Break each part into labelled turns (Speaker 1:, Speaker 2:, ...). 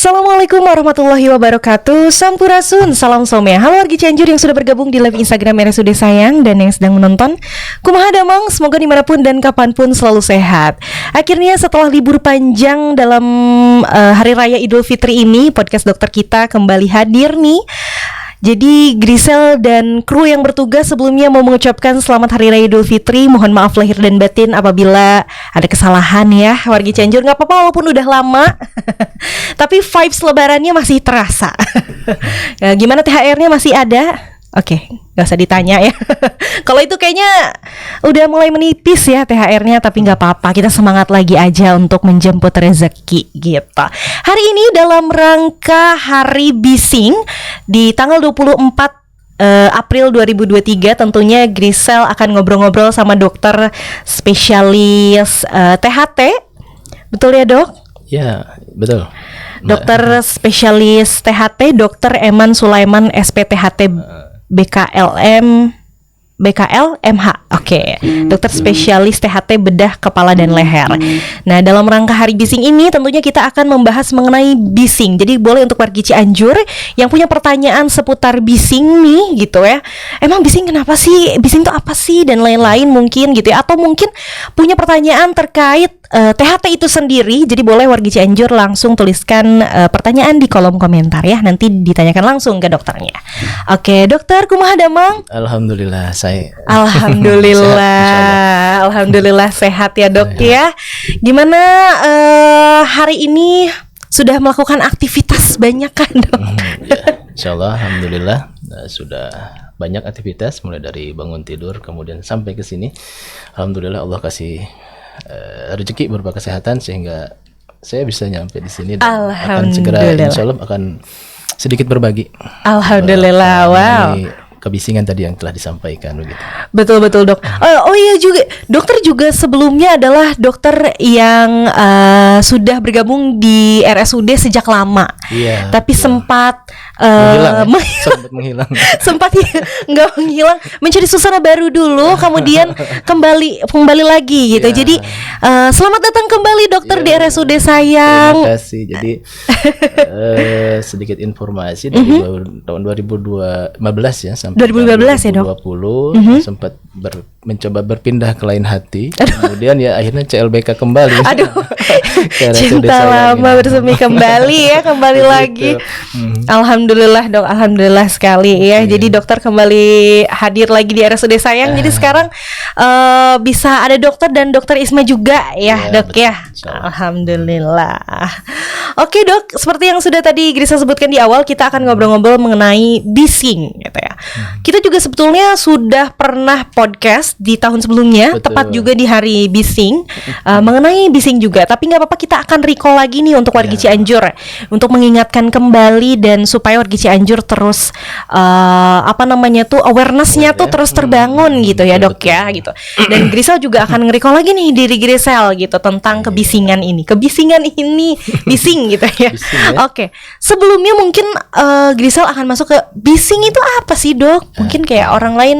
Speaker 1: Assalamualaikum warahmatullahi wabarakatuh. Sampurasun, salam somya. Halo wargi Cianjur yang sudah bergabung di live Instagram RSUD Sayang dan yang sedang menonton. Kumaha damang, semoga dimanapun dan kapanpun selalu sehat. Akhirnya setelah libur panjang dalam Hari Raya Idul Fitri ini, podcast dokter kita kembali hadir nih. Jadi Grisel dan kru yang bertugas sebelumnya mau mengucapkan selamat Hari Raya Idul Fitri. Mohon maaf lahir dan batin apabila ada kesalahan ya wargi Cianjur. Gak apa-apa walaupun udah lama tapi vibes lebarannya masih terasa. Ya, gimana THR-nya masih ada? Oke, gak usah ditanya ya. Kalau itu kayaknya udah mulai menipis ya THR-nya, tapi gak apa-apa, kita semangat lagi aja untuk menjemput rezeki gitu. Hari ini dalam rangka Hari Bising di tanggal 24 April 2023, tentunya Grisel akan ngobrol-ngobrol sama dokter spesialis THT. Betul ya dok?
Speaker 2: Ya, betul.
Speaker 1: Dokter spesialis THT, Dr. Eman Sulaiman SPTHT BKL MH. Oke. Dokter spesialis THT bedah kepala dan leher. Nah, dalam rangka Hari Bising ini tentunya kita akan membahas mengenai bising. Jadi boleh untuk wargi Cianjur yang punya pertanyaan seputar bising nih gitu ya. Emang bising kenapa sih? Bising itu apa sih dan lain-lain mungkin gitu ya. Atau mungkin punya pertanyaan terkait THT itu sendiri. Jadi boleh wargi Cianjur langsung tuliskan pertanyaan di kolom komentar ya. Nanti ditanyakan langsung ke dokternya. Oke, dokter kumaha damang?
Speaker 2: Alhamdulillah
Speaker 1: Alhamdulillah,
Speaker 2: sehat,
Speaker 1: alhamdulillah sehat ya dok ya. Gimana hari ini sudah melakukan aktivitas banyak kan dok?
Speaker 2: Ya, insyaallah alhamdulillah sudah banyak aktivitas mulai dari bangun tidur kemudian sampai ke sini. Alhamdulillah Allah kasih rezeki berupa kesehatan sehingga saya bisa nyampe di sini dan akan segera insyaallah akan sedikit berbagi.
Speaker 1: Alhamdulillah, wow.
Speaker 2: Kebisingan tadi yang telah disampaikan begitu.
Speaker 1: Betul dok. Oh iya juga, dokter juga sebelumnya adalah dokter yang sudah bergabung di RSUD sejak lama. Iya. Tapi sempat
Speaker 2: menghilang.
Speaker 1: Sempat nggak menghilang, mencari suasana baru dulu, kemudian kembali lagi gitu. Yeah. Jadi selamat datang kembali dokter di RSUD Sayang.
Speaker 2: Terima kasih. Jadi sedikit informasi dari tahun 2015 ya sampai
Speaker 1: 2015 ya dok.
Speaker 2: 2020 sempat mencoba berpindah ke lain hati. Kemudian ya akhirnya CLBK kembali.
Speaker 1: Aduh, cinta lama bersemi kembali ya, kembali lagi. Alhamdulillah dok, alhamdulillah sekali ya. Jadi dokter kembali hadir lagi di RSUD Sayang. Jadi sekarang bisa ada dokter dan dokter Isma juga ya dok ya. Alhamdulillah. Oke dok, seperti yang sudah tadi Grisa sebutkan di awal, kita akan ngobrol-ngobrol mengenai bising gitu ya. Kita juga sebetulnya sudah pernah podcast di tahun sebelumnya. Betul. Tepat juga di Hari Bising mengenai bising juga. Tapi nggak apa-apa, kita akan recall lagi nih untuk wargi Cianjur untuk mengingatkan kembali dan supaya wargi Cianjur terus awareness-nya tuh terus terbangun gitu ya dok ya gitu. Dan Grisel juga akan nge-recall lagi nih diri Grisel gitu tentang kebisingan ini bising gitu ya. Oke. Sebelumnya mungkin Grisel akan masuk ke bising itu apa sih dok? Mungkin kayak orang lain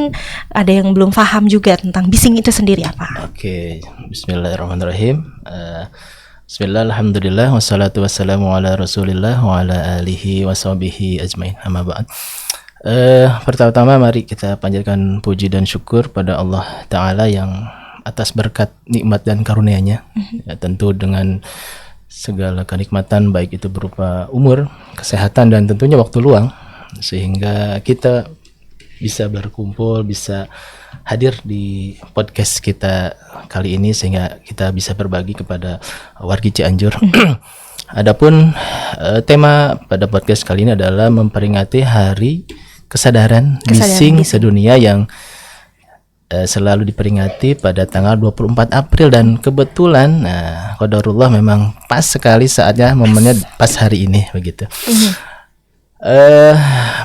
Speaker 1: ada yang belum paham juga tentang bising itu sendiri apa?
Speaker 2: Oke. Bismillahirrahmanirrahim. Bismillah, alhamdulillah, wassalatu wassalamu ala rasulillah wa ala alihi wa sahbihi ajmain, amma ba'd. Pertama-tama mari kita panjatkan puji dan syukur pada Allah Ta'ala yang atas berkat nikmat dan karunia-Nya. Ya, tentu dengan segala kenikmatan baik itu berupa umur, kesehatan dan tentunya waktu luang sehingga kita bisa berkumpul, bisa hadir di podcast kita kali ini sehingga kita bisa berbagi kepada wargi Cianjur. Adapun tema pada podcast kali ini adalah memperingati Hari Kesadaran Bising Sedunia yang selalu diperingati pada tanggal 24 April dan kebetulan qadarullah memang pas sekali saatnya, momennya pas hari ini begitu.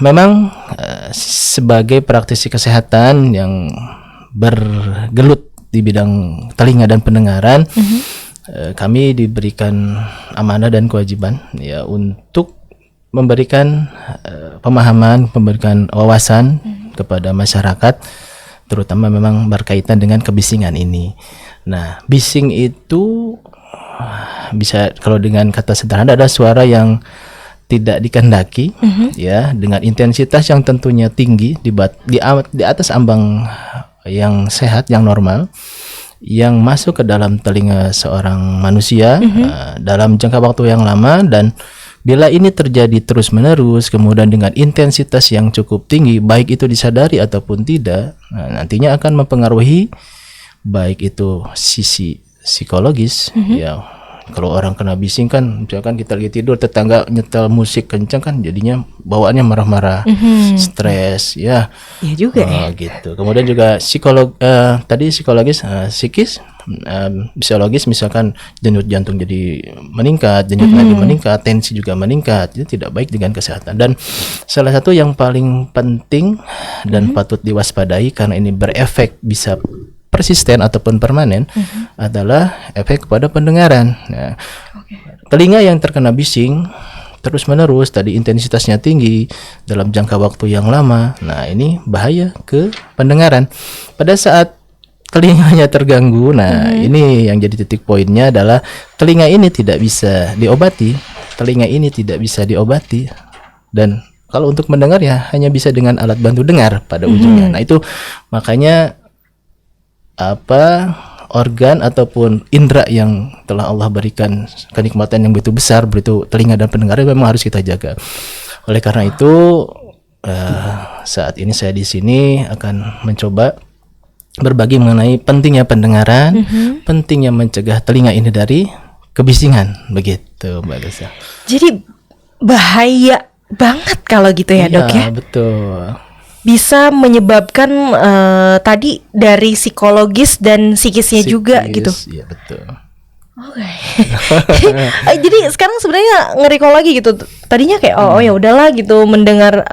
Speaker 2: Memang sebagai praktisi kesehatan yang bergelut di bidang telinga dan pendengaran, kami diberikan amanah dan kewajiban ya untuk memberikan pemahaman, memberikan wawasan kepada masyarakat, terutama memang berkaitan dengan kebisingan ini. Nah, bising itu bisa kalau dengan kata sederhana ada suara yang tidak dikehendaki, ya, dengan intensitas yang tentunya tinggi di atas ambang yang sehat, yang normal, yang masuk ke dalam telinga seorang manusia dalam jangka waktu yang lama. Dan bila ini terjadi terus-menerus, kemudian dengan intensitas yang cukup tinggi, baik itu disadari ataupun tidak, nantinya akan mempengaruhi baik itu sisi psikologis, ya. Kalau orang kena bising kan, misalkan kita lagi tidur, tetangga nyetel musik kencang kan, jadinya bawaannya marah-marah, stres, ya.
Speaker 1: Iya juga ya.
Speaker 2: Gitu. Kemudian juga tadi psikologis, psikis, psikologis, misalkan denyut jantung jadi meningkat, denyut nadi meningkat, tensi juga meningkat, itu tidak baik dengan kesehatan. Dan salah satu yang paling penting dan patut diwaspadai karena ini berefek bisa persisten ataupun permanen adalah efek kepada pendengaran. Nah, telinga yang terkena bising terus menerus, tadi intensitasnya tinggi dalam jangka waktu yang lama, nah ini bahaya ke pendengaran. Pada saat telinganya terganggu, nah ini yang jadi titik poinnya adalah telinga ini tidak bisa diobati, dan kalau untuk mendengar ya hanya bisa dengan alat bantu dengar pada ujungnya. Nah itu makanya organ ataupun indera yang telah Allah berikan kenikmatan yang begitu besar, begitu telinga dan pendengaran, memang harus kita jaga. Oleh karena itu saat ini saya di sini akan mencoba berbagi mengenai pentingnya pendengaran, pentingnya mencegah telinga ini dari kebisingan, begitu Mbak Desa.
Speaker 1: Jadi bahaya banget kalau gitu ya, Dok ya.
Speaker 2: Betul.
Speaker 1: Bisa menyebabkan tadi dari psikologis dan psikisnya juga gitu.
Speaker 2: Iya betul.
Speaker 1: Oke. Jadi sekarang sebenarnya nge-recall lagi gitu. Tadinya kayak ya udahlah gitu, mendengar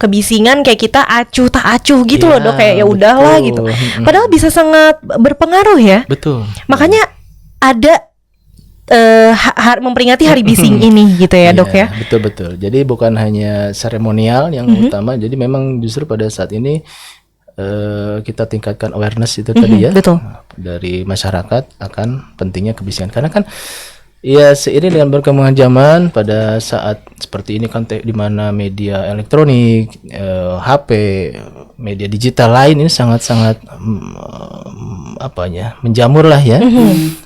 Speaker 1: kebisingan kayak kita acuh tak acuh gitu loh, Dok, kayak ya udahlah gitu. Padahal bisa sangat berpengaruh ya.
Speaker 2: Betul.
Speaker 1: Makanya ada memperingati hari bising ini gitu ya, Dok ya.
Speaker 2: Betul. Jadi bukan hanya seremonial yang utama, jadi memang justru pada saat ini kita tingkatkan awareness itu tadi ya,
Speaker 1: betul,
Speaker 2: dari masyarakat akan pentingnya kebisingan. Karena kan ya seiring dengan berkembangnya zaman, pada saat seperti ini kan di mana media elektronik, HP, media digital lain ini sangat-sangat menjamur lah ya.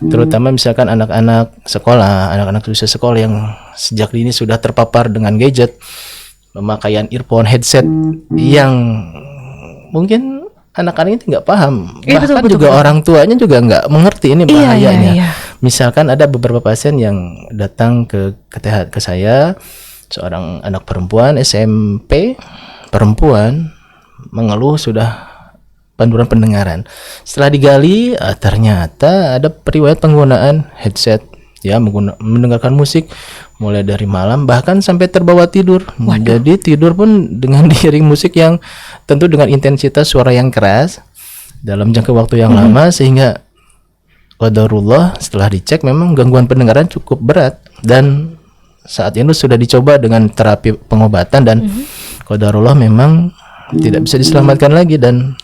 Speaker 2: Terutama misalkan anak-anak sekolah, anak-anak lulusan sekolah yang sejak dini sudah terpapar dengan gadget, pemakaian earphone, headset yang mungkin anak-anak itu nggak paham, bahkan betul, juga orang tuanya juga nggak mengerti ini bahayanya. Iya. Misalkan ada beberapa pasien yang datang ke saya, seorang anak perempuan SMP perempuan mengeluh sudah penurunan pendengaran. Setelah digali, ternyata ada riwayat penggunaan headset, ya, mendengarkan musik mulai dari malam bahkan sampai terbawa tidur. Waduh. Jadi tidur pun dengan diiring musik yang tentu dengan intensitas suara yang keras dalam jangka waktu yang lama, sehingga qadarullah setelah dicek memang gangguan pendengaran cukup berat, dan saat ini sudah dicoba dengan terapi pengobatan dan qadarullah memang tidak bisa diselamatkan lagi. Dan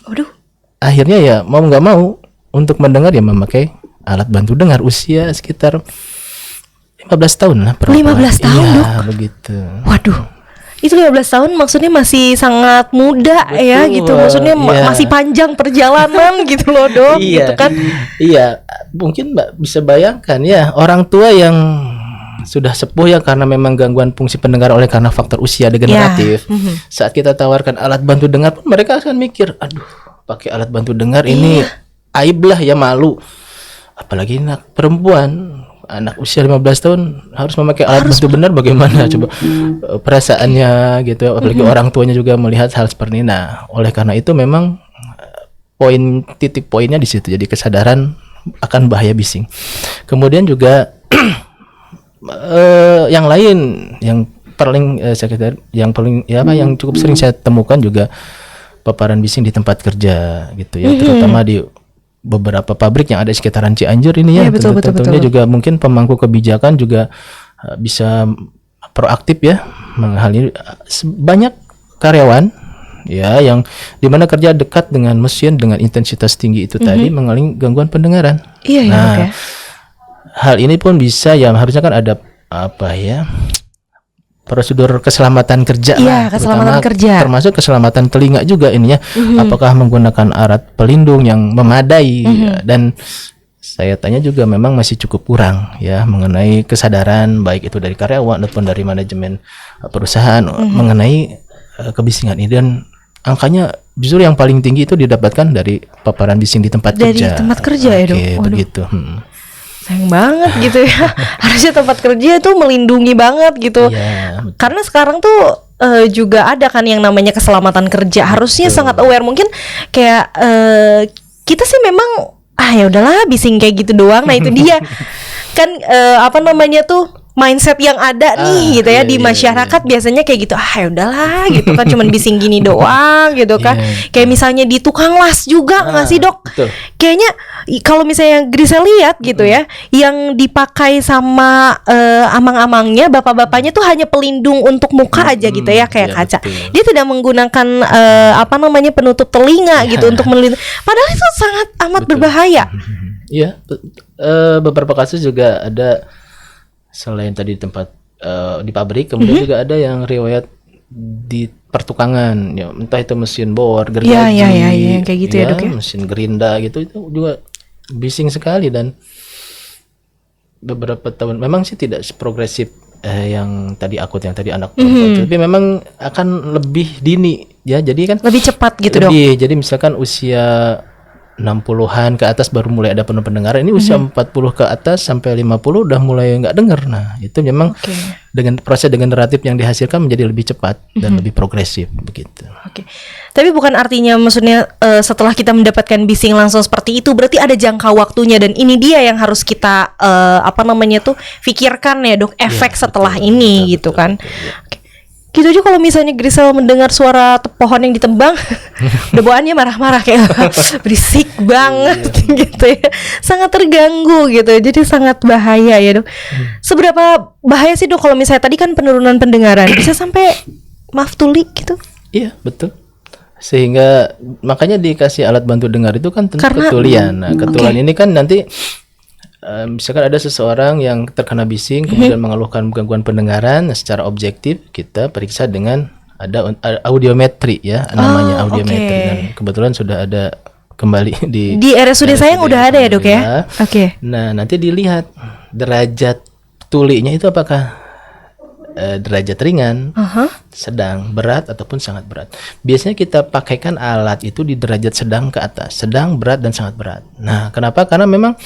Speaker 2: akhirnya ya mau nggak mau untuk mendengar ya memakai alat bantu dengar, usia sekitar 15 tahun lah.
Speaker 1: 15 tahun,
Speaker 2: iya,
Speaker 1: Dok?
Speaker 2: Begitu.
Speaker 1: Waduh, itu 15 tahun maksudnya masih sangat muda. Betul, ya gitu, maksudnya masih panjang perjalanan gitu loh, Dok. Gitu kan.
Speaker 2: Iya, mungkin Mbak bisa bayangkan ya, orang tua yang sudah sepuh ya karena memang gangguan fungsi pendengar oleh karena faktor usia degeneratif. Saat kita tawarkan alat bantu dengar pun mereka akan mikir, aduh, pakai alat bantu dengar ini aib lah ya, malu. Apalagi anak perempuan, anak usia 15 tahun harus memakai alat bantu benar, bagaimana coba perasaannya gitu, apalagi orang tuanya juga melihat hal seperti ini. Nah, oleh karena itu memang titik poinnya di situ, jadi kesadaran akan bahaya bising. Kemudian juga yang lain yang yang cukup sering saya temukan juga paparan bising di tempat kerja gitu ya, terutama di beberapa pabrik yang ada di sekitaran Cianjur ini ya. Tentunya juga mungkin pemangku kebijakan juga bisa proaktif ya, hal ini. Banyak karyawan ya yang dimana kerja dekat dengan mesin dengan intensitas tinggi itu tadi mengalami gangguan pendengaran. Hal ini pun bisa ya, harusnya kan ada prosedur keselamatan kerja
Speaker 1: Iya,
Speaker 2: lah,
Speaker 1: keselamatan
Speaker 2: terutama
Speaker 1: kerja.
Speaker 2: termasuk keselamatan telinga juga ininya. Apakah menggunakan alat pelindung yang memadai dan saya tanya juga memang masih cukup kurang ya mengenai kesadaran baik itu dari karyawan ataupun dari manajemen perusahaan mengenai kebisingan ini, dan angkanya justru yang paling tinggi itu didapatkan dari paparan bising di tempat
Speaker 1: Dari
Speaker 2: kerja.
Speaker 1: tempat kerja ya, Dok?
Speaker 2: Oke,
Speaker 1: Waduh.
Speaker 2: begitu.
Speaker 1: Sayang banget gitu ya. Harusnya tempat kerja tuh melindungi banget gitu.
Speaker 2: Iya,
Speaker 1: Karena sekarang tuh juga ada kan yang namanya keselamatan kerja. Harusnya sangat aware. Mungkin kayak kita sih memang ya udahlah bising kayak gitu doang. Nah itu dia kan apa namanya tuh mindset yang ada nih gitu ya di masyarakat biasanya kayak gitu. Ya udahlah gitu kan, cuman bising gini doang gitu kan. Kayak misalnya di tukang las juga nggak sih, Dok?
Speaker 2: betul.
Speaker 1: Kayaknya kalau misalnya Grisel lihat gitu ya, yang dipakai sama amang-amangnya, bapak-bapaknya tuh hanya pelindung untuk muka aja gitu ya, kayak
Speaker 2: iya,
Speaker 1: kaca.
Speaker 2: betul.
Speaker 1: Dia tidak menggunakan apa namanya penutup telinga gitu untuk melindungi. Padahal itu sangat amat berbahaya.
Speaker 2: Iya, beberapa kasus juga ada selain tadi di tempat di pabrik, kemudian juga ada yang riwayat di pertukangan, ya entah itu mesin bor, gergaji,
Speaker 1: Iya, kayak gitu ya, Dok ya.
Speaker 2: mesin gerinda gitu, itu juga bising sekali. Dan beberapa tahun memang sih tidak seprogresif yang tadi anak perempuan, tapi memang akan lebih dini ya, jadi kan
Speaker 1: Lebih cepat gitu, Dok.
Speaker 2: lebih, jadi misalkan usia 60-an ke atas baru mulai ada penuh pendengaran. Ini usia 40 ke atas sampai 50 udah mulai nggak dengar. Nah, itu memang
Speaker 1: Oke.
Speaker 2: dengan proses degeneratif yang dihasilkan menjadi lebih cepat dan lebih progresif begitu.
Speaker 1: Oke. Tapi bukan artinya maksudnya setelah kita mendapatkan bising langsung seperti itu berarti ada jangka waktunya, dan ini dia yang harus kita apa namanya tuh pikirkan ya, Dok, efek setelah ini gitu kan. Oke. Gitu aja kalau misalnya Grisel mendengar suara pohon yang ditebang, udah bawaannya marah-marah kayak berisik banget gitu ya. Sangat terganggu gitu. Jadi sangat bahaya ya, Dok. Seberapa bahaya sih, Dok, kalau misalnya tadi kan penurunan pendengaran bisa sampai maaf tuli gitu?
Speaker 2: Iya, betul. Sehingga makanya dikasih alat bantu dengar itu kan tentu
Speaker 1: Karena-
Speaker 2: ketulian. Nah, ketulian ini kan nanti misalkan ada seseorang yang terkena bising kemudian mengeluhkan gangguan pendengaran, nah, secara objektif kita periksa dengan ada audiometri ya, namanya audiometri,
Speaker 1: oke.
Speaker 2: dan kebetulan sudah ada kembali di
Speaker 1: Di RSUD sayang udah ada ya, Dok ya?
Speaker 2: Alhamdulillah.
Speaker 1: Oke.
Speaker 2: Nah, nanti dilihat derajat tulinya itu apakah derajat ringan, sedang, berat, ataupun sangat berat. Biasanya kita pakaikan alat itu di derajat sedang ke atas, sedang, berat, dan sangat berat. Nah, kenapa? Karena memang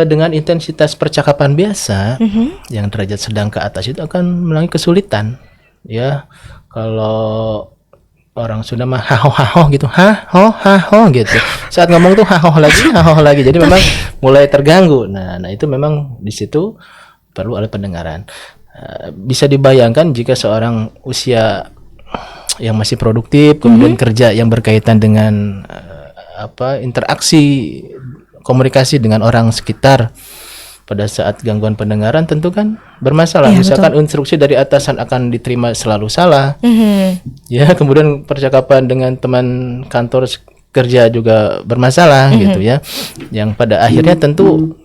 Speaker 2: dengan intensitas percakapan biasa, yang derajat sedang ke atas itu akan mengalami kesulitan. Ya, kalau orang Sunda mah haho gitu, haho gitu. Saat ngomong tuh haho lagi. Jadi memang mulai terganggu. Nah, itu memang di situ perlu alat pendengaran. Bisa dibayangkan jika seorang usia yang masih produktif, kemudian kerja yang berkaitan dengan interaksi komunikasi dengan orang sekitar, pada saat gangguan pendengaran tentu kan bermasalah.
Speaker 1: Iya,
Speaker 2: Misalkan instruksi dari atasan akan diterima selalu salah, ya, kemudian percakapan dengan teman kantor kerja juga bermasalah gitu ya, yang pada akhirnya tentu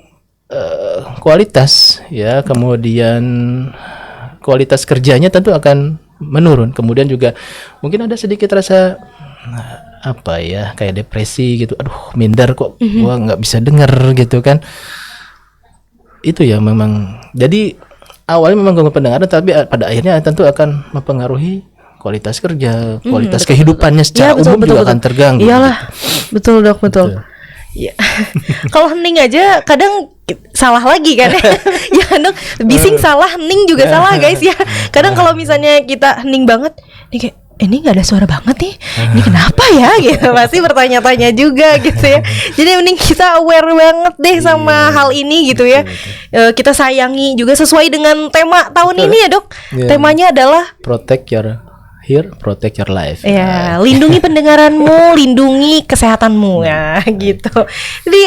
Speaker 2: kualitas ya, kemudian kualitas kerjanya tentu akan menurun. Kemudian juga mungkin ada sedikit rasa kayak depresi gitu, aduh minder kok gua nggak bisa denger gitu kan. Itu ya memang, jadi awalnya memang gangguan pendengaran, tapi pada akhirnya tentu akan mempengaruhi kualitas kerja, kualitas kehidupannya secara umum juga akan terganggu.
Speaker 1: Iyalah, betul, Dok, betul. Ya. Kalau hening aja kadang salah lagi kan ya, Dok. Bising salah, hening juga salah, guys ya. Kadang kalau misalnya kita hening banget, nih kayak ini nggak ada suara banget nih, ini kenapa ya gitu, pasti bertanya-tanya juga gitu ya. Jadi mending kita aware banget deh sama hal ini gitu ya. Kita sayangi juga sesuai dengan tema tahun ini ya, Dok. Temanya adalah
Speaker 2: Protect your hear, protect your life.
Speaker 1: ya, lindungi pendengaranmu, lindungi kesehatanmu ya gitu. Jadi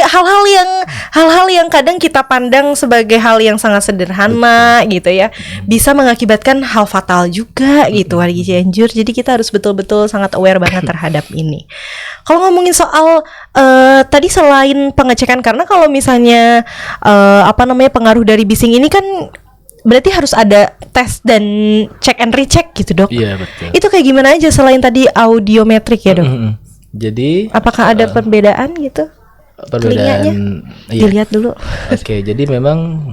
Speaker 1: hal-hal yang kadang kita pandang sebagai hal yang sangat sederhana gitu ya, bisa mengakibatkan hal fatal juga gitu, wargi Cianjur. Jadi kita harus betul-betul sangat aware banget terhadap ini. Kalau ngomongin soal tadi selain pengecekan, karena kalau misalnya pengaruh dari bising ini kan berarti harus ada tes dan check and recheck gitu, Dok?
Speaker 2: Iya, betul.
Speaker 1: Itu kayak gimana aja selain tadi audiometrik ya, Dok?
Speaker 2: Jadi
Speaker 1: Apakah ada perbedaan gitu? Telinganya?
Speaker 2: iya.
Speaker 1: Dilihat dulu.
Speaker 2: Oke, jadi memang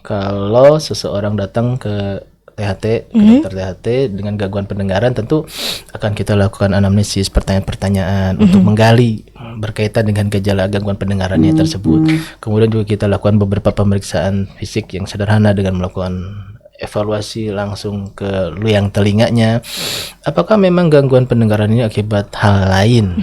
Speaker 2: kalau seseorang datang ke THT, ke dokter THT dengan gangguan pendengaran, tentu akan kita lakukan anamnesis, pertanyaan-pertanyaan untuk menggali berkaitan dengan gejala gangguan pendengarannya tersebut. Kemudian juga kita lakukan beberapa pemeriksaan fisik yang sederhana dengan melakukan evaluasi langsung ke luyang telinganya. Apakah memang gangguan pendengaran ini akibat hal lain?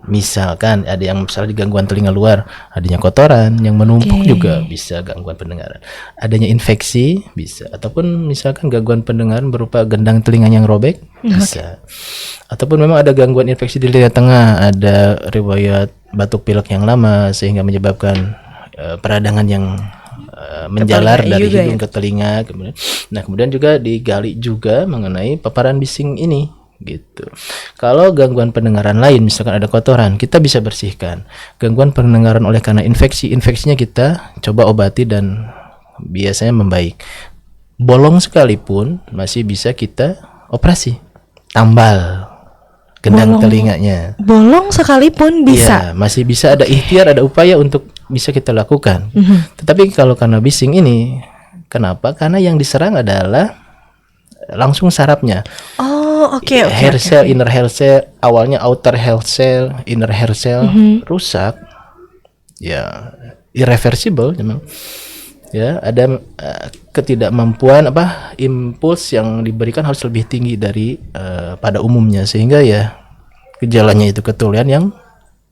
Speaker 2: Misalkan ada yang misalnya di gangguan telinga luar, adanya kotoran yang menumpuk juga bisa gangguan pendengaran. Adanya infeksi bisa, ataupun misalkan gangguan pendengaran berupa gendang telinga yang robek bisa. Ataupun memang ada gangguan infeksi di telinga tengah, ada riwayat batuk pilek yang lama sehingga menyebabkan peradangan yang menjalar dari hidung ke telinga. Kemudian juga digali juga mengenai paparan bising ini gitu. Kalau gangguan pendengaran lain, misalkan ada kotoran, kita bisa bersihkan. Gangguan pendengaran oleh karena infeksinya kita coba obati dan biasanya membaik. Bolong sekalipun masih bisa kita operasi, tambal gendang telinganya.
Speaker 1: Bolong sekalipun bisa.
Speaker 2: Ya, masih bisa, ada ikhtiar, ada upaya untuk bisa kita lakukan. Tetapi kalau karena bising ini, kenapa? Karena yang diserang adalah langsung sarafnya.
Speaker 1: Oh, oke.
Speaker 2: Hair cell, inner hair cell, awalnya outer hair cell, inner hair cell rusak. Ya, irreversible memang. Ya, ada ketidakmampuan impuls yang diberikan harus lebih tinggi dari pada umumnya, sehingga ya gejalanya itu ketulian yang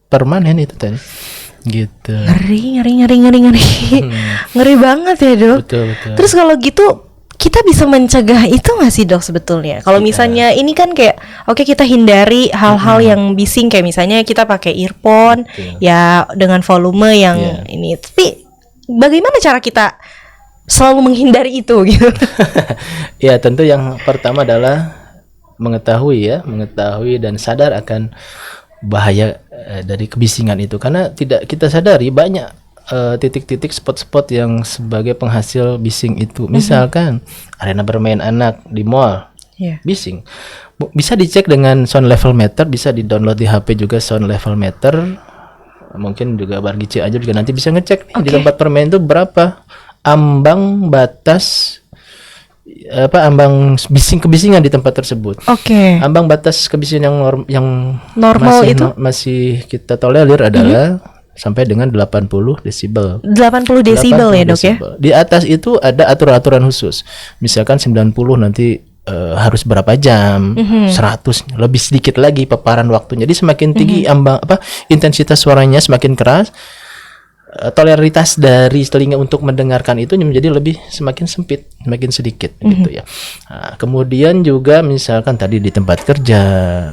Speaker 2: permanen itu tadi. Gitu.
Speaker 1: Ngeri. Ngeri banget ya, Dok.
Speaker 2: Betul.
Speaker 1: Terus kalau gitu kita bisa mencegah itu nggak sih, Dok, sebetulnya? Kalau misalnya ini kan kayak oke, kita hindari hal-hal yang bising, kayak misalnya kita pakai earphone ya dengan volume yang ini. Tapi bagaimana cara kita selalu menghindari itu gitu?
Speaker 2: Ya, tentu yang pertama adalah mengetahui dan sadar akan bahaya dari kebisingan itu, karena tidak kita sadari banyak titik-titik spot-spot yang sebagai penghasil bising itu. Misalkan arena bermain anak di mall, bising. Bisa dicek dengan sound level meter, bisa di-download di HP juga sound level meter. Mungkin juga Bargici aja juga nanti bisa ngecek di tempat permain itu berapa ambang batas ambang kebisingan di tempat tersebut. Ambang batas kebisingan yang
Speaker 1: normal
Speaker 2: masih kita tolerir adalah sampai dengan 80 desibel.
Speaker 1: 80 desibel ya, Dok, ya.
Speaker 2: Di atas itu ada aturan-aturan khusus. Misalkan 90 nanti harus berapa jam, 100 lebih sedikit lagi paparan waktunya. Jadi semakin tinggi intensitas suaranya semakin keras, toleritas dari telinga untuk mendengarkan itu menjadi semakin sempit, semakin sedikit gitu ya. Nah, kemudian juga misalkan tadi di tempat kerja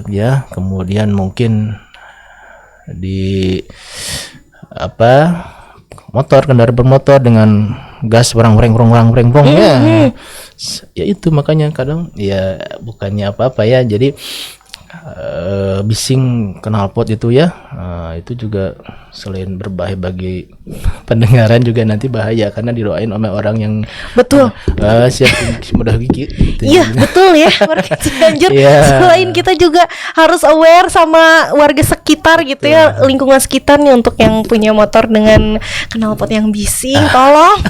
Speaker 2: ya, kemudian mungkin di motor, kendaraan bermotor dengan gas warang-wareng ya itu makanya kadang ya bukannya apa-apa ya, jadi bising knalpot itu ya, itu juga selain berbahaya bagi pendengaran juga nanti bahaya karena didoain oleh orang yang siap mudah gigit gitu.
Speaker 1: Iya betul ya, warga Cianjur. Selain kita juga harus aware sama warga sekitar gitu ya, lingkungan sekitarnya, untuk yang punya motor dengan knalpot yang bising, tolong.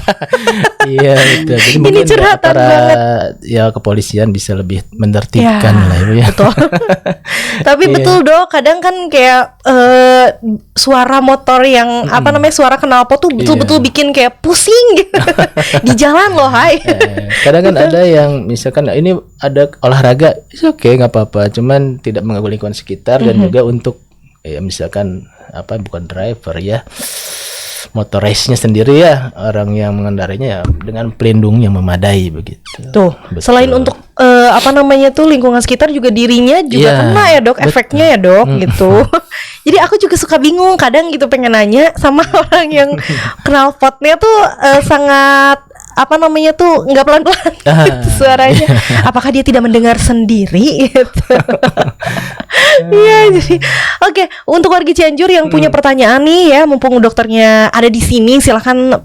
Speaker 2: Iya betul. Jadi
Speaker 1: ini curhatan banget.
Speaker 2: Ya kepolisian bisa lebih menertibkan lah Ibu ya.
Speaker 1: Betul. Tapi betul, Dok, kadang kan kayak suara motor yang suara knalpot tuh betul-betul bikin kayak pusing gitu. Di jalan loh, hai.
Speaker 2: Kadang kan ada yang misalkan ini ada olahraga, oke nggak apa-apa, cuman tidak mengganggu lingkungan sekitar dan juga untuk ya misalkan bukan driver ya, motor race-nya sendiri ya, orang yang mengendarainya ya dengan pelindung yang memadai begitu.
Speaker 1: Tuh, betul. Selain untuk lingkungan sekitar juga dirinya juga kena ya, Dok, efeknya ya, Dok, gitu. Jadi aku juga suka bingung kadang gitu, pengen nanya sama orang yang knalpotnya tuh sangat nggak pelan-pelan gitu suaranya. Apakah dia tidak mendengar sendiri gitu? Iya, jadi oke, untuk warga Cianjur yang punya pertanyaan nih ya, mumpung dokternya ada di sini, silahkan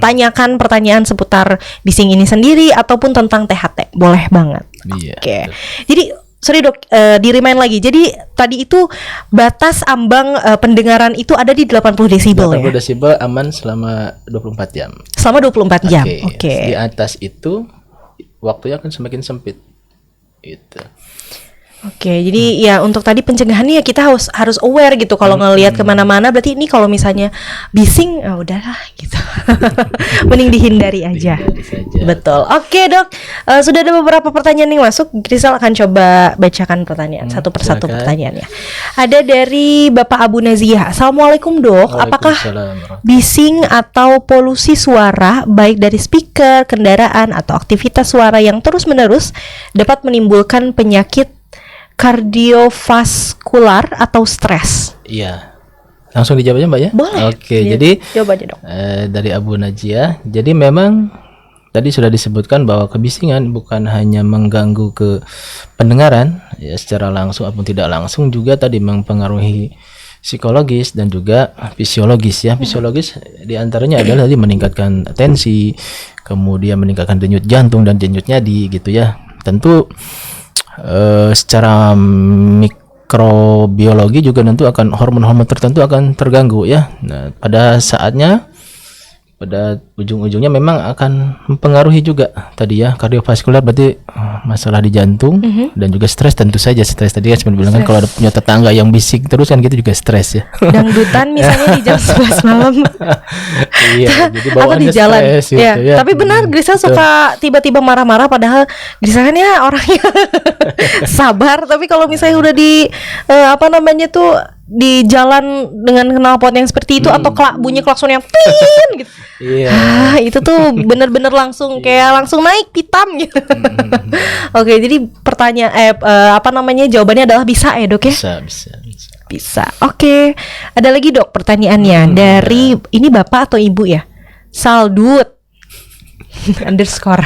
Speaker 1: tanyakan pertanyaan seputar bising ini sendiri ataupun tentang THT, boleh banget.
Speaker 2: Iya.
Speaker 1: Oke, jadi sorry dok, di remind lagi. Jadi tadi itu batas ambang pendengaran itu ada di 80 desibel
Speaker 2: 80
Speaker 1: ya?
Speaker 2: desibel aman selama 24 jam.
Speaker 1: Selama 24 jam.
Speaker 2: Oke.
Speaker 1: Oke.
Speaker 2: Di atas itu waktunya akan semakin sempit. Itu.
Speaker 1: Oke, jadi ya untuk tadi pencegahannya ya kita harus aware gitu kalau ngelihat kemana-mana. Berarti ini kalau misalnya bising, udahlah gitu. Mending dihindari aja.
Speaker 2: Dihindari saja.
Speaker 1: Betul. Oke dok, sudah ada beberapa pertanyaan yang masuk. Grisel akan coba bacakan pertanyaan satu persatu
Speaker 2: silakan.
Speaker 1: pertanyaannya. Ada dari Bapak Abu Nazia. Assalamualaikum dok, apakah
Speaker 2: Waalaikumsalam.
Speaker 1: bising atau polusi suara baik dari speaker, kendaraan atau aktivitas suara yang terus-menerus dapat menimbulkan penyakit kardiovaskular atau stres?
Speaker 2: Iya. Langsung dijawab aja Mbak ya?
Speaker 1: Boleh.
Speaker 2: Oke, jadi
Speaker 1: Coba aja dok.
Speaker 2: dari Abu Najia, jadi memang tadi sudah disebutkan bahwa kebisingan bukan hanya mengganggu ke pendengaran ya secara langsung ataupun tidak langsung, juga tadi mempengaruhi psikologis dan juga fisiologis ya. Fisiologis diantaranya adalah tadi meningkatkan tensi, kemudian meningkatkan denyut jantung dan denyut nadi gitu ya. Tentu secara mikrobiologi juga tentu akan hormon-hormon tertentu akan terganggu ya. Nah, pada saatnya pada ujung-ujungnya memang akan mempengaruhi juga tadi ya kardiovaskular, berarti masalah di jantung dan juga stres. Tentu saja stres tadi kan sebenarnya bilang kan kalau ada punya tetangga yang bisik terus kan gitu juga stres ya.
Speaker 1: Dangdutan misalnya di jam 11 malam.
Speaker 2: Iya, jadi
Speaker 1: Atau di
Speaker 2: bawaannya
Speaker 1: jalan
Speaker 2: stres gitu ya.
Speaker 1: Tapi benar Grisel
Speaker 2: Betul.
Speaker 1: suka tiba-tiba marah-marah, padahal Grisel kan ya orangnya sabar. Tapi kalau misalnya udah di apa namanya tuh di jalan dengan knalpot yang seperti itu atau bunyi klakson yang tin gitu.
Speaker 2: Iya.
Speaker 1: Itu tuh bener-bener langsung kayak langsung naik pitam gitu. Oke, jadi pertanyaan apa namanya jawabannya adalah bisa ya dok ya?
Speaker 2: Bisa.
Speaker 1: Bisa. Oke. Ada lagi dok pertanyaannya dari ini bapak atau ibu ya? Saldut underscore.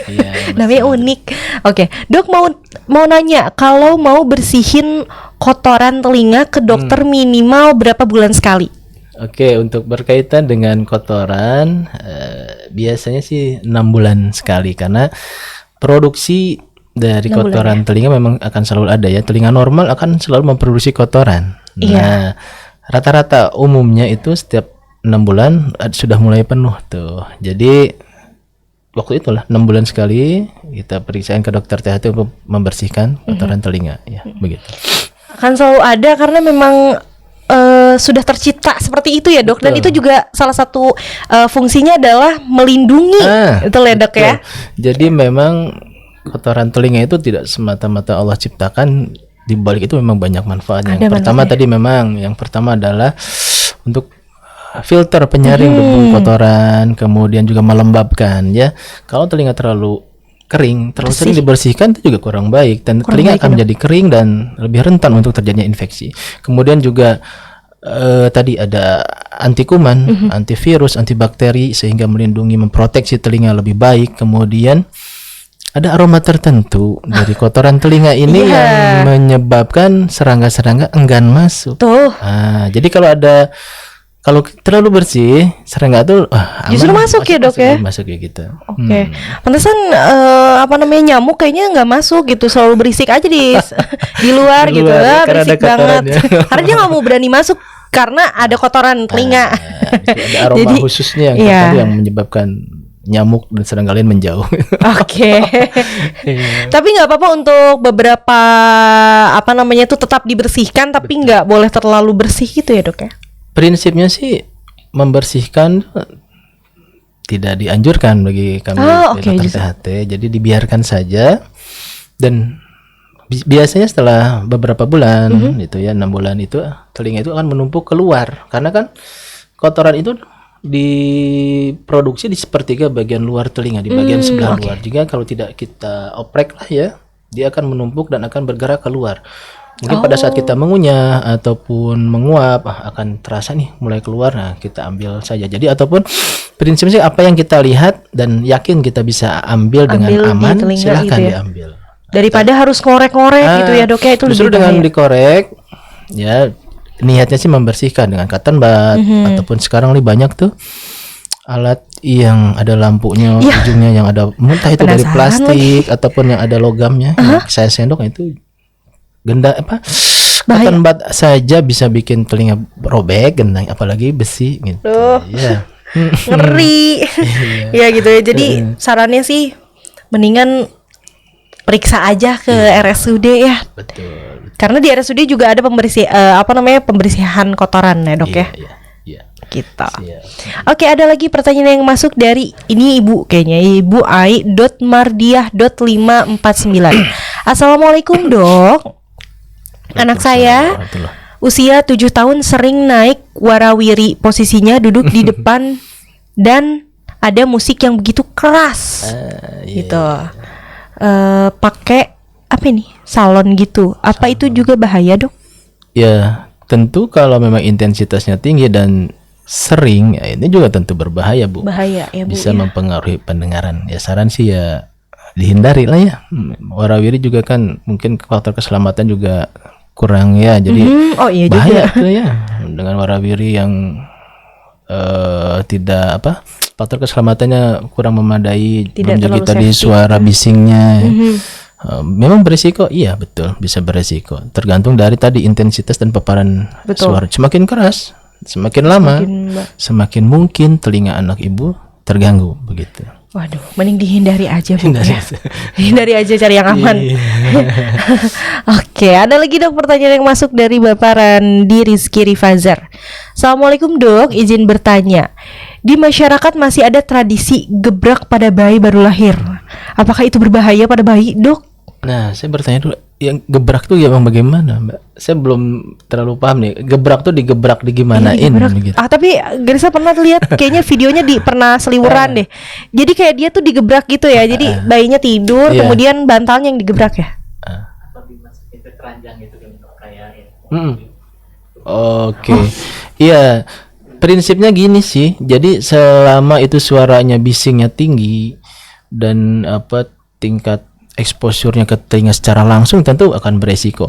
Speaker 2: Iya,
Speaker 1: Namanya unik. Oke, dok mau nanya, kalau mau bersihin kotoran telinga ke dokter minimal berapa bulan sekali?
Speaker 2: Oke, untuk berkaitan dengan kotoran, biasanya sih 6 bulan sekali, karena produksi dari
Speaker 1: 6 bulan
Speaker 2: kotoran telinga memang akan selalu ada ya. Telinga normal akan selalu memproduksi kotoran. Nah, rata-rata umumnya itu setiap 6 bulan sudah mulai penuh tuh. Jadi waktu itulah 6 bulan sekali kita periksain ke dokter THT untuk membersihkan kotoran telinga ya, begitu.
Speaker 1: Akan selalu ada karena memang sudah tercipta seperti itu ya dok. Dan itu juga salah satu fungsinya adalah melindungi itu ya dok ya.
Speaker 2: Jadi memang kotoran telinga itu tidak semata-mata Allah ciptakan, di balik itu memang banyak manfaatnya. Yang pertama tadi memang yang pertama adalah untuk filter penyaring debu kotoran, kemudian juga melembabkan ya. Kalau telinga terlalu kering, terlalu sering dibersihkan itu juga kurang baik, dan telinga akan menjadi kering dan lebih rentan untuk terjadinya infeksi. Kemudian juga tadi ada anti kuman, antivirus, antibakteri sehingga melindungi, memproteksi telinga lebih baik. Kemudian ada aroma tertentu dari kotoran telinga ini yang menyebabkan serangga-serangga enggan masuk. Jadi kalau terlalu bersih, serangga tuh aman,
Speaker 1: justru masuk ya dok ya?
Speaker 2: Masuk ya gitu.
Speaker 1: Oke. Pantesan apa namanya nyamuk kayaknya nggak masuk gitu, selalu berisik aja di luar gitu ya, berisik banget. Karena dia nggak mau berani masuk karena ada kotoran telinga.
Speaker 2: Ada aroma khususnya yang menyebabkan nyamuk dan serangga lain menjauh.
Speaker 1: Oke. Tapi nggak apa-apa untuk beberapa apa namanya tuh tetap dibersihkan, tapi nggak boleh terlalu bersih gitu ya dok ya?
Speaker 2: Prinsipnya sih membersihkan tidak dianjurkan bagi kami dokter THT, jadi dibiarkan saja. Dan biasanya setelah beberapa bulan itu ya, 6 bulan itu telinga itu akan menumpuk keluar, karena kan kotoran itu diproduksi di sepertiga bagian luar telinga, di bagian sebelah luar. Jika kalau tidak kita oprek lah ya, dia akan menumpuk dan akan bergerak keluar. Mungkin pada saat kita mengunyah ataupun menguap akan terasa nih mulai keluar, nah kita ambil saja. Jadi ataupun prinsipnya apa yang kita lihat dan yakin kita bisa ambil dengan aman, silahkan diambil.
Speaker 1: Daripada harus ngorek-ngorek gitu ya, Dok ya, itu
Speaker 2: justru
Speaker 1: lebih
Speaker 2: dengan
Speaker 1: bahaya.
Speaker 2: dikorek ya, niatnya sih membersihkan dengan cotton bud ataupun sekarang nih banyak tuh alat yang ada lampunya ujungnya yang ada entah itu dari
Speaker 1: Penasaran
Speaker 2: plastik ataupun yang ada logamnya. Saya sendok itu genda apa
Speaker 1: Bahaya.
Speaker 2: cotton bud saja bisa bikin telinga robek, gendang apalagi besi gitu.
Speaker 1: Duh.
Speaker 2: Ya.
Speaker 1: Ngeri. Ya gitu ya. Jadi sarannya sih mendingan periksa aja ke RSUD ya.
Speaker 2: Betul.
Speaker 1: Karena di RSUD juga ada pembersihan kotoran ya, Dok ya.
Speaker 2: Iya.
Speaker 1: Gitu.
Speaker 2: Siap.
Speaker 1: Oke, ada lagi pertanyaan yang masuk dari ini Ibu kayaknya Ibu Ai.mardiah.549. Assalamualaikum, Dok. Anak saya
Speaker 2: Warahmatullah.
Speaker 1: usia 7 tahun sering naik warawiri, posisinya duduk di depan dan ada musik yang begitu keras gitu. Pakai apa ini? Salon gitu. Apa itu juga bahaya, Dok?
Speaker 2: Ya, tentu kalau memang intensitasnya tinggi dan sering, ya ini juga tentu berbahaya, Bu.
Speaker 1: Bahaya ya, Bu.
Speaker 2: Bisa
Speaker 1: ya.
Speaker 2: mempengaruhi pendengaran. Ya saran sih ya dihindari lah ya. Warawiri juga kan mungkin faktor keselamatan juga kurang ya. Jadi
Speaker 1: Oh iya
Speaker 2: bahaya
Speaker 1: juga.
Speaker 2: tuh ya dengan warawiri yang tidak faktor keselamatannya kurang memadai,
Speaker 1: Tidak
Speaker 2: belum jadi
Speaker 1: terlalu
Speaker 2: tadi
Speaker 1: safety.
Speaker 2: suara bisingnya. Memang beresiko, iya betul bisa beresiko. Tergantung dari tadi intensitas dan paparan
Speaker 1: Betul.
Speaker 2: suara. Semakin keras, semakin lama,
Speaker 1: Semakin
Speaker 2: semakin mungkin telinga anak ibu terganggu begitu.
Speaker 1: Waduh, mending dihindari aja, Bu.
Speaker 2: Hindari
Speaker 1: ya.
Speaker 2: aja.
Speaker 1: Hindari aja, cari yang aman.
Speaker 2: Iya.
Speaker 1: Oke, ada lagi, Dok, pertanyaan yang masuk dari Bapak Randi Rizky Rifazar. Assalamualaikum, Dok, izin bertanya. Di masyarakat masih ada tradisi gebrak pada bayi baru lahir. Apakah itu berbahaya pada bayi, Dok?
Speaker 2: Nah, saya bertanya dulu, yang gebrak tuh ya bang bagaimana, Mbak? Saya belum terlalu paham nih. Gebrak tuh digebrak digimanain
Speaker 1: Gebrak.
Speaker 2: begitu.
Speaker 1: Tapi Garisa pernah lihat kayaknya videonya pernah seliweran deh. Jadi kayak dia tuh digebrak gitu ya. Jadi bayinya tidur,
Speaker 2: Iya.
Speaker 1: kemudian bantalnya yang digebrak ya.
Speaker 2: Oke. Iya, prinsipnya gini sih. Jadi selama itu suaranya bisingnya tinggi dan tingkat exposure-nya ke telinga secara langsung tentu akan beresiko.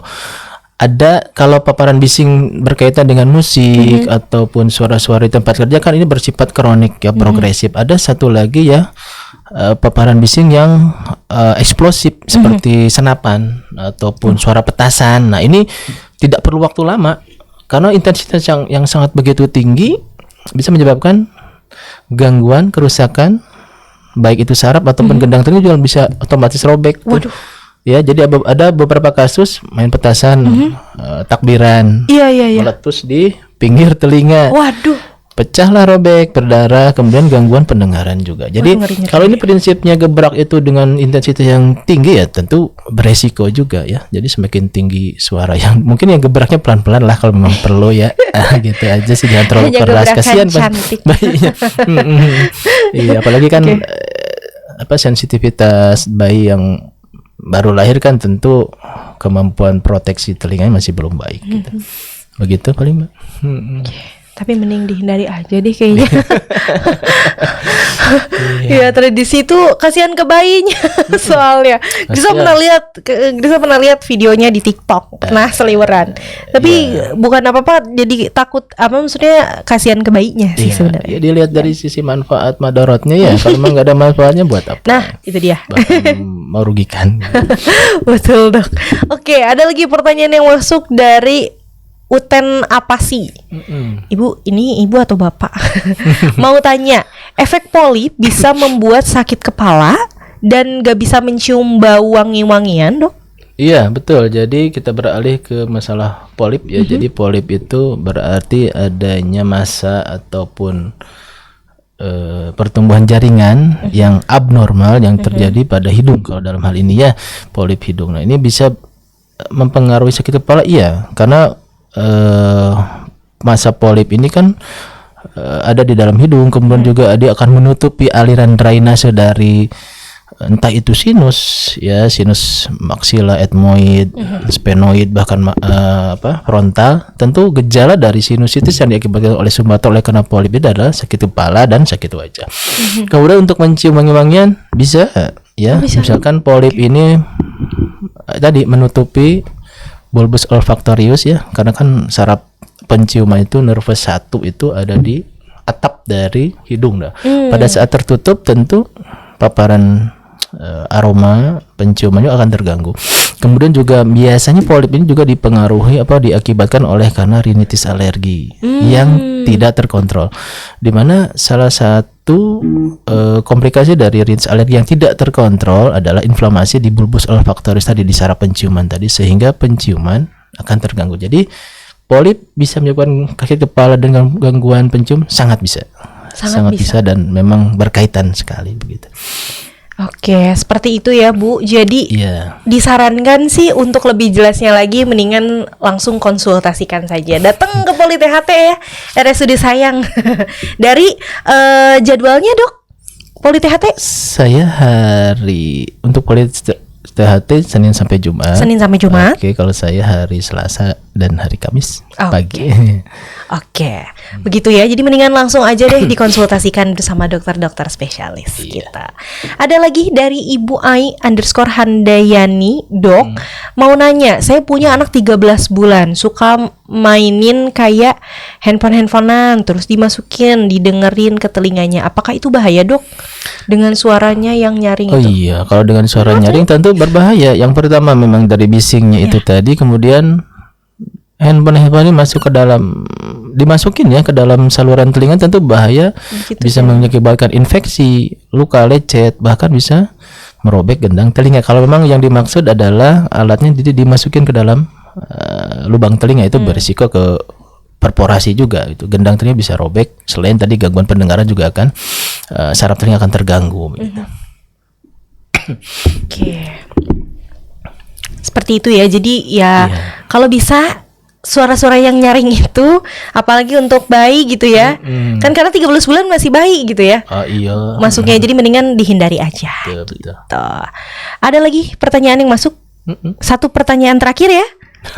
Speaker 2: Ada kalau paparan bising berkaitan dengan musik ataupun suara-suara di tempat kerja kan ini bersifat kronik ya, progresif. Ada satu lagi ya paparan bising yang eksplosif seperti senapan ataupun suara petasan. Nah, ini tidak perlu waktu lama karena intensitas yang sangat begitu tinggi bisa menyebabkan gangguan, kerusakan baik itu saraf ataupun gendang telinga juga bisa otomatis robek tuh.
Speaker 1: Waduh.
Speaker 2: Ya, jadi ada beberapa kasus main petasan, takbiran,
Speaker 1: Iya.
Speaker 2: meletus di pinggir telinga,
Speaker 1: Waduh.
Speaker 2: pecahlah, robek, berdarah, kemudian gangguan pendengaran juga. Jadi
Speaker 1: Waduh, ngeri-ngeri.
Speaker 2: kalau ini prinsipnya gebrak itu dengan intensitas yang tinggi ya tentu beresiko juga ya. Jadi semakin tinggi suara yang mungkin yang gebraknya pelan-pelan lah kalau memang perlu ya. Gitu aja sih, jangan terlalu
Speaker 1: Hanya
Speaker 2: keras,
Speaker 1: gebrakan
Speaker 2: kasihan
Speaker 1: cantik.
Speaker 2: bayinya. Iya, apalagi kan sensitivitas bayi yang baru lahir kan tentu kemampuan proteksi telinganya masih belum baik gitu. Begitu paling, Mbak.
Speaker 1: Tapi mending dihindari aja deh kayaknya. Ya, tradisi itu kasihan ke bayinya soalnya. Grisa pernah lihat videonya di TikTok, pernah seliweran. Tapi bukan apa-apa, jadi takut maksudnya kasihan ke bayinya sih
Speaker 2: Iya,
Speaker 1: sebenarnya.
Speaker 2: ya dilihat dari sisi manfaat madorotnya ya. Kalau memang nggak ada manfaatnya buat apa?
Speaker 1: Nah, itu dia.
Speaker 2: Bahkan merugikan.
Speaker 1: Betul, Dok. Oke, ada lagi pertanyaan yang masuk dari Uten Apasi. Ibu, ini ibu atau bapak? Mau tanya, efek polip bisa membuat sakit kepala dan gak bisa mencium bau wangi-wangian, Dok?
Speaker 2: Iya, betul. Jadi kita beralih ke masalah polip ya. Jadi polip itu berarti adanya massa ataupun pertumbuhan jaringan yang abnormal yang terjadi pada hidung. Kalau dalam hal ini ya polip hidung. Nah, ini bisa mempengaruhi sakit kepala, iya, karena massa polip ini kan ada di dalam hidung, kemudian juga dia akan menutupi aliran drainase dari entah itu sinus ya, sinus maksila, etmoid, sphenoid, bahkan frontal. Tentu gejala dari sinusitis yang diakibatkan oleh sumbatan oleh karena polip itu adalah sakit kepala dan sakit wajah. Kemudian untuk mencium wangi-wangian bisa ya,
Speaker 1: bisa.
Speaker 2: misalkan polip ini tadi menutupi bulbus olfaktorius ya, karena kan saraf penciuman itu nervus 1 itu ada di atap dari hidung dah. Pada saat tertutup tentu paparan aroma penciumannya akan terganggu. Kemudian juga biasanya polip ini juga diakibatkan oleh karena rinitis alergi yang tidak terkontrol. Di mana salah satu komplikasi dari rinitis alergi yang tidak terkontrol adalah inflamasi di bulbus olfaktorius tadi, di saraf penciuman tadi, sehingga penciuman akan terganggu. Jadi polip bisa menyebabkan sakit kepala dengan gangguan pencium, sangat bisa. Sangat bisa dan memang berkaitan sekali begitu.
Speaker 1: Oke, seperti itu ya Bu. Jadi disarankan sih untuk lebih jelasnya lagi mendingan langsung konsultasikan saja. Datang ke Poli THT ya, RSUD Sayang. Dari jadwalnya Dok, Poli THT?
Speaker 2: Saya untuk Poli THT Senin sampai Jumat.
Speaker 1: Senin sampai Jumat.
Speaker 2: Oke, kalau saya hari Selasa dan hari Kamis pagi.
Speaker 1: Oke, begitu ya. Jadi mendingan langsung aja deh dikonsultasikan bersama dokter-dokter spesialis kita. Ada lagi dari Ibu Ai _Handayani, Dok, mau nanya, saya punya anak 13 bulan, suka mainin kayak handphone-handphonean, terus dimasukin, didengerin ke telinganya. Apakah itu bahaya, Dok? Dengan suaranya yang nyaring itu?
Speaker 2: Iya, kalau dengan suara nyaring tentu berbahaya. Yang pertama memang dari bisingnya itu tadi, kemudian handphone ini masuk ke dalam, dimasukin ya ke dalam saluran telinga, tentu bahaya. Bisa mengakibatkan infeksi, luka lecet, bahkan bisa merobek gendang telinga. Kalau memang yang dimaksud adalah alatnya jadi dimasukin ke dalam lubang telinga, itu berisiko ke perforasi juga, itu gendang telinga bisa robek. Selain tadi gangguan pendengaran juga akan saraf telinga akan terganggu.
Speaker 1: Oke. Seperti itu ya. Jadi ya kalau bisa suara-suara yang nyaring itu, apalagi untuk bayi gitu ya. Kan karena 13 bulan masih bayi gitu ya.
Speaker 2: Iya.
Speaker 1: Masuknya jadi mendingan dihindari aja.
Speaker 2: Betul.
Speaker 1: Gitu. Ada lagi pertanyaan yang masuk? Satu pertanyaan terakhir ya.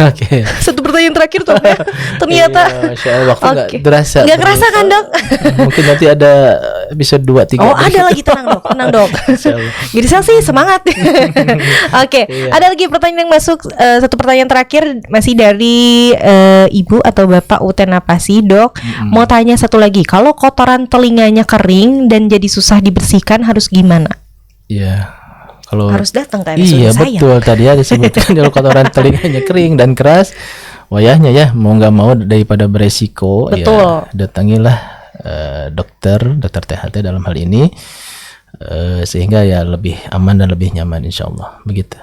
Speaker 2: Oke.
Speaker 1: Satu pertanyaan terakhir tuh ya. Ternyata
Speaker 2: waktu nggak
Speaker 1: kerasa kan Dok?
Speaker 2: Mungkin nanti ada episode 2-3.
Speaker 1: Oh ada lagi, tenang Dok. Jadi saya sih semangat. Oke, ada lagi pertanyaan yang masuk. Satu pertanyaan terakhir masih dari Ibu atau Bapak Utenapasi, Dok. Mau tanya satu lagi, kalau kotoran telinganya kering dan jadi susah dibersihkan harus gimana?
Speaker 2: Iya. Kalau
Speaker 1: harus datang ke
Speaker 2: Iya betul, tadi ya disebutkan kalau kotoran telinganya kering dan keras, wayahnya ya mau nggak mau daripada beresiko, ya datangilah dokter THT dalam hal ini, sehingga ya lebih aman dan lebih nyaman insyaallah begitu.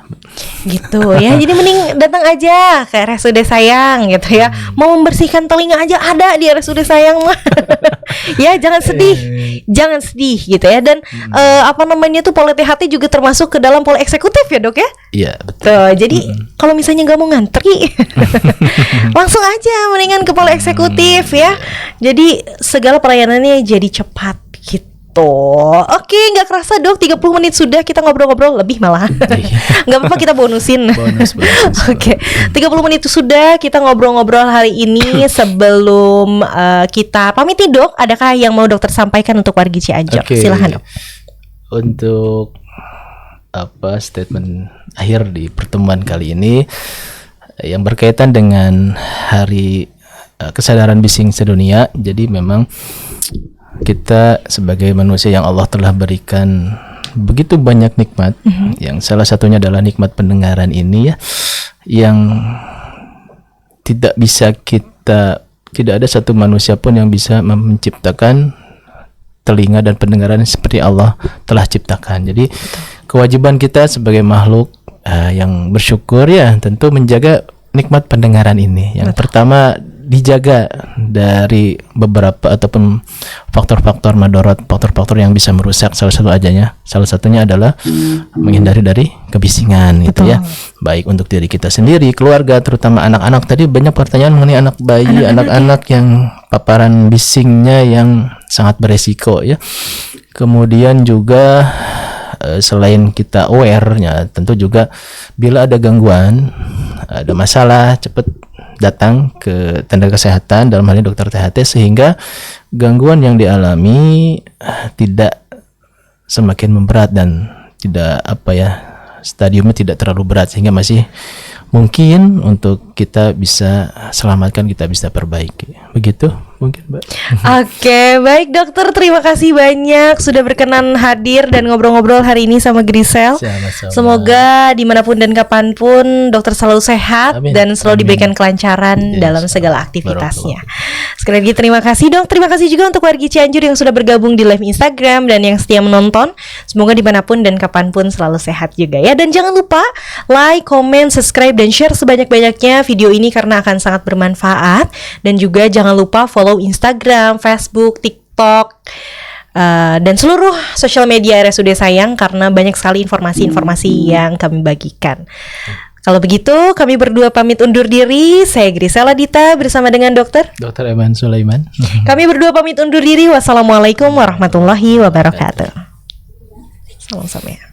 Speaker 2: Gitu
Speaker 1: ya. Jadi mending datang aja ke RSUD Sayang gitu ya. Mau membersihkan telinga aja ada di RSUD Sayang mah. Ya jangan sedih gitu ya. Dan Poli THT juga termasuk ke dalam poli eksekutif ya Dok ya.
Speaker 2: Iya betul.
Speaker 1: Tuh, jadi kalau misalnya nggak mau ngantri langsung aja mendingan ke poli eksekutif ya. Jadi segala pelayanannya jadi cepat gitu. Oke, nggak kerasa Dok, 30 menit sudah kita ngobrol-ngobrol, lebih malah. Nggak apa-apa, kita bonusin. Oke, 30 menit sudah kita ngobrol-ngobrol hari ini. Sebelum kita pamit nih Dok, adakah yang mau dokter sampaikan untuk warga Cianjur? Silahkan Dok.
Speaker 2: Untuk statement akhir di pertemuan kali ini yang berkaitan dengan hari kesadaran bising sedunia. Jadi memang kita sebagai manusia yang Allah telah berikan begitu banyak nikmat, yang salah satunya adalah nikmat pendengaran ini ya, yang tidak ada satu manusia pun yang bisa menciptakan telinga dan pendengaran seperti Allah telah ciptakan. Jadi kewajiban kita sebagai makhluk yang bersyukur ya tentu menjaga nikmat pendengaran ini. Yang pertama dijaga dari beberapa ataupun faktor-faktor madorot, faktor-faktor yang bisa merusak. Salah satunya adalah menghindari dari kebisingan gitu ya. Baik untuk diri kita sendiri, keluarga, terutama anak-anak. Tadi banyak pertanyaan mengenai anak bayi, anak-anak yang paparan bisingnya yang sangat beresiko ya. Kemudian juga selain kita aware-nya, tentu juga bila ada gangguan, ada masalah, cepat datang ke tenaga kesehatan, dalam hal ini dokter THT, sehingga gangguan yang dialami tidak semakin memberat dan tidak stadiumnya tidak terlalu berat sehingga masih mungkin untuk kita bisa selamatkan, kita bisa perbaiki. Begitu mungkin, Mbak.
Speaker 1: Oke, baik dokter, terima kasih banyak sudah berkenan hadir dan ngobrol-ngobrol hari ini sama Grisel.
Speaker 2: Sama-sama.
Speaker 1: Semoga dimanapun dan kapanpun dokter selalu sehat. Amin. Dan selalu diberikan kelancaran dalam segala aktivitasnya. Sekali lagi terima kasih dok. Terima kasih juga untuk wargi Cianjur yang sudah bergabung di live Instagram dan yang setia menonton. Semoga dimanapun dan kapanpun selalu sehat juga ya. Dan jangan lupa like, comment, subscribe, dan share sebanyak-banyaknya video ini karena akan sangat bermanfaat. Dan juga jangan lupa follow Instagram, Facebook, TikTok, dan seluruh sosial media RSUD Sayang karena banyak sekali informasi-informasi yang kami bagikan. Kalau begitu kami berdua pamit undur diri. Saya Grisela Dita bersama dengan Dr.
Speaker 2: Eman Sulaiman.
Speaker 1: Kami berdua pamit undur diri. Wassalamualaikum warahmatullahi wabarakatuh. Salam samia.